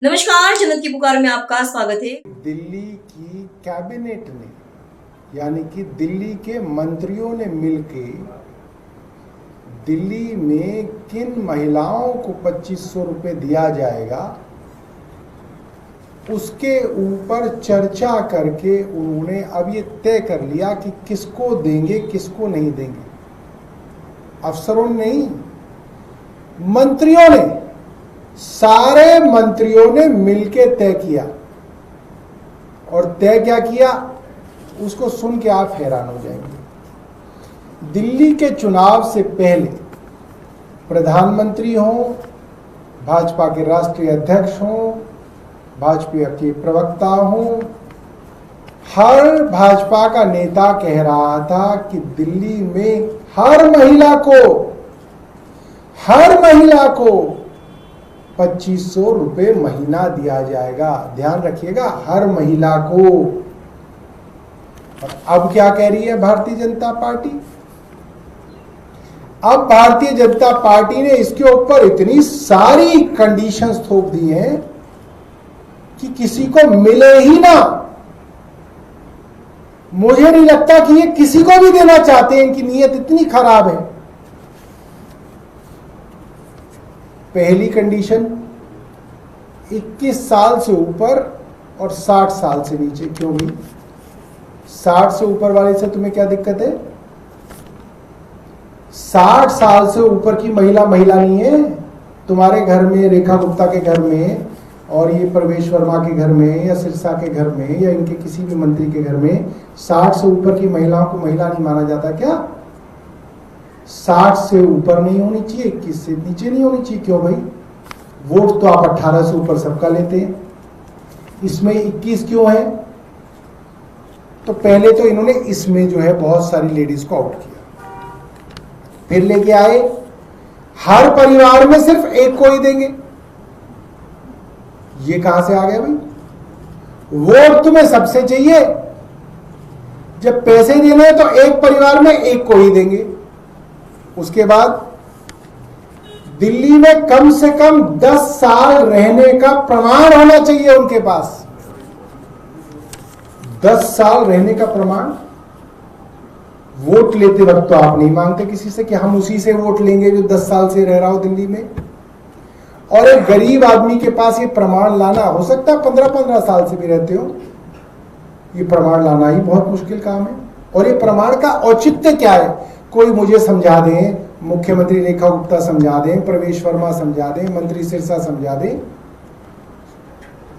नमस्कार, जन्नत की पुकार में आपका स्वागत है। दिल्ली की कैबिनेट ने यानी कि दिल्ली के मंत्रियों ने मिलके दिल्ली में किन महिलाओं को 2500 रुपये दिया जाएगा उसके ऊपर चर्चा करके उन्होंने अब ये तय कर लिया कि किसको देंगे किसको नहीं देंगे। अफसरों ने नहीं, मंत्रियों ने, सारे मंत्रियों ने मिलके तय किया। और तय क्या किया उसको सुन के आप हैरान हो जाएंगे। दिल्ली के चुनाव से पहले प्रधानमंत्री हों, भाजपा के राष्ट्रीय अध्यक्ष हों, भाजपा के प्रवक्ता हों, हर भाजपा का नेता कह रहा था कि दिल्ली में हर महिला को 2500 रुपये महीना दिया जाएगा। ध्यान रखिएगा, हर महिला को। और अब क्या कह रही है भारतीय जनता पार्टी? अब भारतीय जनता पार्टी ने इसके ऊपर इतनी सारी कंडीशंस थोप दी हैं कि किसी को मिले ही ना। मुझे नहीं लगता कि ये किसी को भी देना चाहते हैं, इनकी नीयत इतनी खराब है। पहली कंडीशन 21 साल से ऊपर और 60 साल से नीचे। क्यों भाई? 60 से ऊपर वाले से तुम्हें क्या दिक्कत है? 60 साल से ऊपर की महिला नहीं है। तुम्हारे घर में, रेखा गुप्ता के घर में और ये प्रवेश वर्मा के घर में या सिरसा के घर में या इनके किसी भी मंत्री के घर में 60 से ऊपर की महिलाओं को महिला नहीं माना जाता क्या? 60 से ऊपर नहीं होनी चाहिए, 21 से नीचे नहीं होनी चाहिए। क्यों भाई? वोट तो आप 18 से ऊपर सबका लेते हैं, इसमें 21 क्यों है? तो पहले तो इन्होंने इसमें जो है बहुत सारी लेडीज को आउट किया। फिर लेके आए हर परिवार में सिर्फ एक को ही देंगे। ये कहां से आ गया भाई? वोट तुम्हें सबसे चाहिए, जब पैसे देने हैं तो एक परिवार में एक को ही देंगे। उसके बाद दिल्ली में कम से कम 10 साल रहने का प्रमाण होना चाहिए उनके पास। 10 साल रहने का प्रमाण। वोट लेते वक्त तो आप नहीं मांगते किसी से कि हम उसी से वोट लेंगे जो 10 साल से रह रहा हो दिल्ली में। और एक गरीब आदमी के पास ये प्रमाण लाना, हो सकता है 15-15 साल से भी रहते हो, ये प्रमाण लाना ही बहुत मुश्किल काम है। और ये प्रमाण का औचित्य क्या है? कोई मुझे समझा दें, मुख्यमंत्री रेखा गुप्ता समझा दें, प्रवेश वर्मा समझा दें, मंत्री सिरसा समझा दें,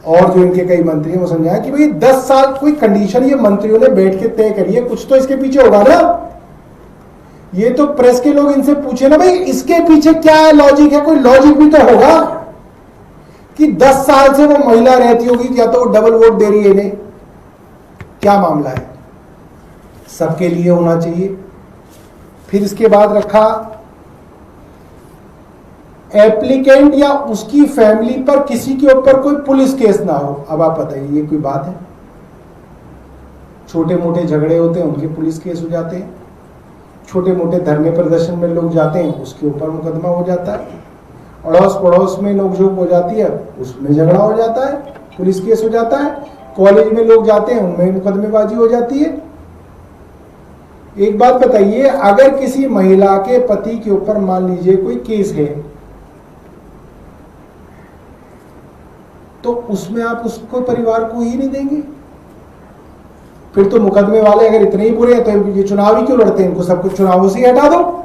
और जो इनके कई मंत्री हैं वो समझाएं कि भाई 10 साल कोई कंडीशन ये मंत्रियों ने बैठ के तय करी है, कुछ तो इसके पीछे होगा ना। ये तो प्रेस के लोग इनसे पूछे ना भाई इसके पीछे क्या है, लॉजिक है? कोई लॉजिक भी तो होगा कि 10 साल से वो महिला रहती होगी, या तो वो डबल वोट दे रही है इन्हें, क्या मामला है? सबके लिए होना चाहिए। फिर इसके बाद रखा एप्लीकेंट या उसकी फैमिली पर किसी के ऊपर कोई पुलिस केस ना हो। अब आप बताइए ये कोई बात है? छोटे मोटे झगड़े होते हैं उनके पुलिस केस हो जाते हैं, छोटे मोटे धरने प्रदर्शन में लोग जाते हैं उसके ऊपर मुकदमा हो जाता है, अड़ोस पड़ोस में नोकझोंक हो जाती है उसमें झगड़ा हो जाता है, पुलिस केस हो जाता है, कॉलेज में लोग जाते हैं उनमें मुकदमेबाजी हो जाती है। एक बात बताइए, अगर किसी महिला के पति के ऊपर मान लीजिए कोई केस है तो उसमें आप उसको परिवार को ही नहीं देंगे? फिर तो मुकदमे वाले अगर इतने ही बुरे हैं तो ये चुनाव ही क्यों लड़ते हैं? इनको सब कुछ चुनावों से ही हटा दो।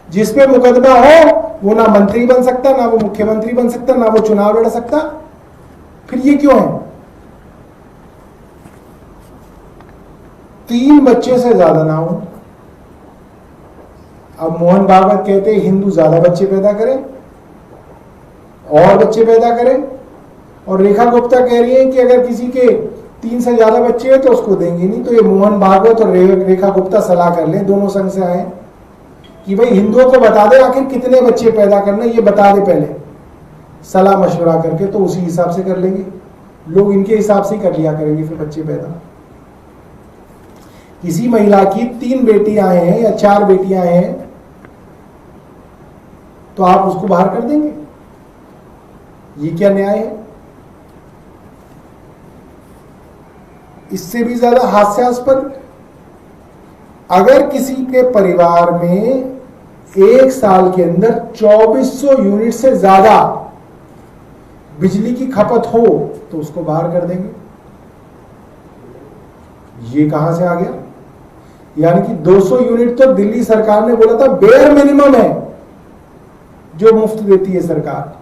जिसपे मुकदमा हो वो ना मंत्री बन सकता, ना वो मुख्यमंत्री बन सकता, ना वो चुनाव लड़ सकता। फिर ये क्यों है? 3 बच्चे से ज्यादा ना हो। अब मोहन भागवत कहते हैं हिंदू ज्यादा बच्चे पैदा करें और बच्चे पैदा करें, और रेखा गुप्ता कह रही है कि अगर किसी के 3 से ज्यादा बच्चे हैं तो उसको देंगे नहीं। तो ये मोहन भागवत और रेखा गुप्ता सलाह कर लें, दोनों संघ से आए, कि भाई हिंदुओं को बता दे आखिर कितने बच्चे पैदा करने, ये बता दे पहले, सलाह मशवरा करके, तो उसी हिसाब से कर लेंगे। लोग इनके हिसाब से ही कर लिया करेंगे फिर बच्चे पैदा। किसी महिला की 3 बेटियां हैं या 4 बेटियां हैं तो आप उसको बाहर कर देंगे? ये क्या न्याय है? इससे भी ज्यादा हास्यास्पद, अगर किसी के परिवार में एक साल के अंदर 2400 यूनिट से ज्यादा बिजली की खपत हो तो उसको बाहर कर देंगे। ये कहां से आ गया? यानी कि 200 यूनिट तो दिल्ली सरकार ने बोला था बेयर मिनिमम है जो मुफ्त देती है सरकार,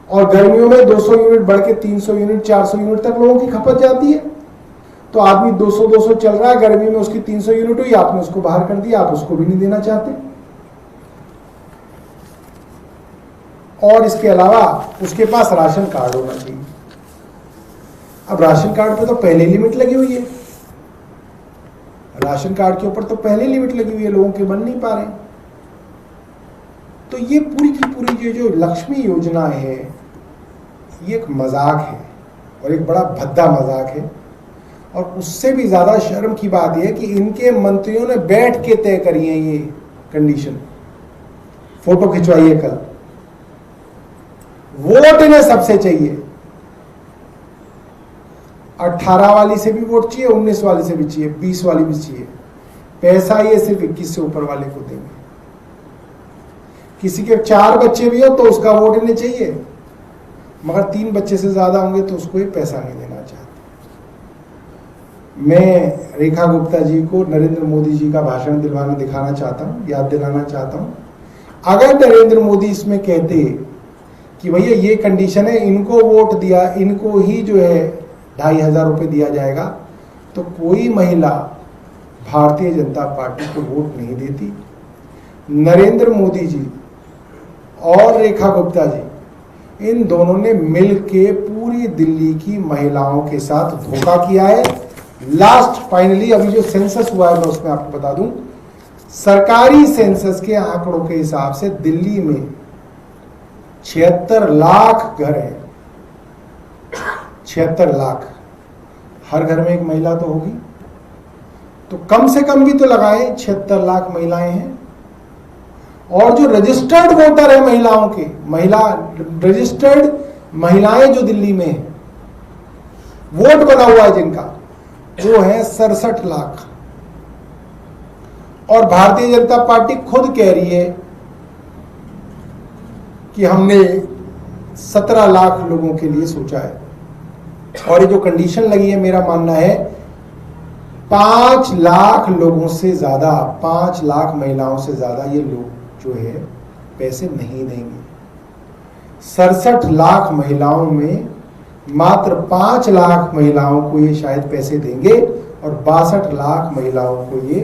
और गर्मियों में 200 यूनिट बढ़ के 300 यूनिट 400 यूनिट तक लोगों की खपत जाती है। तो आदमी 200 चल रहा है, गर्मी में उसकी 300 यूनिट हुई, आपने उसको बाहर कर दिया, आप उसको भी नहीं देना चाहते। और इसके अलावा उसके पास राशन कार्ड होना चाहिए। अब राशन कार्ड पे तो पहले लिमिट लगी हुई है, राशन कार्ड के ऊपर तो पहले लिमिट लगी हुई है, लोगों के बन नहीं पा रहे। तो ये पूरी की पूरी ये जो लक्ष्मी योजना है ये एक मजाक है, और एक बड़ा भद्दा मजाक है। और उससे भी ज्यादा शर्म की बात यह है कि इनके मंत्रियों ने बैठ के तय करी है ये कंडीशन। फोटो खिंचवाइए कल, वोट इन्हें सबसे चाहिए। 18 वाली से भी वोट चाहिए, 19 वाली से भी चाहिए, 20 वाली भी चाहिए। पैसा ये सिर्फ 21 से ऊपर वाले को देंगे। किसी के 4 बच्चे भी हो तो उसका वोट इन्हें चाहिए, मगर 3 बच्चे से ज्यादा होंगे तो उसको ये पैसा नहीं देना चाहते। मैं रेखा गुप्ता जी को नरेंद्र मोदी जी का भाषण दिखाना चाहता हूँ, याद दिलाना चाहता हूँ। अगर नरेंद्र मोदी इसमें कहते कि भैया ये कंडीशन है, इनको वोट दिया, इनको ही जो है 2500 रुपये दिया जाएगा, तो कोई महिला भारतीय जनता पार्टी को वोट नहीं देती। नरेंद्र मोदी जी और रेखा गुप्ता जी, इन दोनों ने मिलके पूरी दिल्ली की महिलाओं के साथ धोखा किया है। लास्ट फाइनली अभी जो सेंसस हुआ है मैं उसमें आपको बता दूं, सरकारी सेंसस के आंकड़ों के हिसाब से दिल्ली में 76 लाख घर हैं। 76 लाख, हर घर में एक महिला तो होगी, तो कम से कम भी तो लगाएं, 76 लाख महिलाएं हैं। और जो रजिस्टर्ड वोटर है महिलाओं के, रजिस्टर्ड महिलाएं जो दिल्ली में है, वोट बना हुआ है जिनका, वो है 67 लाख। और भारतीय जनता पार्टी खुद कह रही है कि हमने 17 लाख लोगों के लिए सोचा है। और ये जो कंडीशन लगी है, मेरा मानना है 5 लाख लोगों से ज्यादा, 5 लाख महिलाओं से ज्यादा ये लोग जो है पैसे नहीं देंगे। 67 लाख महिलाओं में मात्र 5 लाख महिलाओं को ये शायद पैसे देंगे, और 62 लाख महिलाओं को ये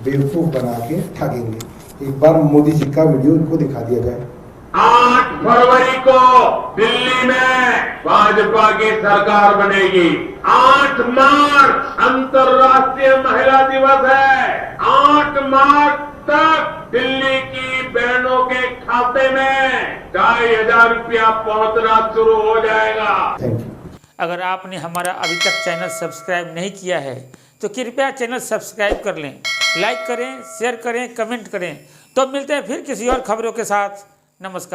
बेवकूफ बना के ठगेंगे। एक बार मोदी जी का वीडियो इनको दिखा दिया जाए। 8 फरवरी को दिल्ली में भाजपा की सरकार बनेगी। 8 मार्च अंतर्राष्ट्रीय महिला दिवस है। 8 मार्च तक दिल्ली की बहनों के खाते में 2500 रुपया पहुंचना शुरू हो जाएगा। Thank you. अगर आपने हमारा अभी तक चैनल सब्सक्राइब नहीं किया है तो कृपया चैनल सब्सक्राइब कर लें, लाइक करें, शेयर करें, कमेंट करें। तो मिलते हैं फिर किसी और खबरों के साथ। नमस्कार।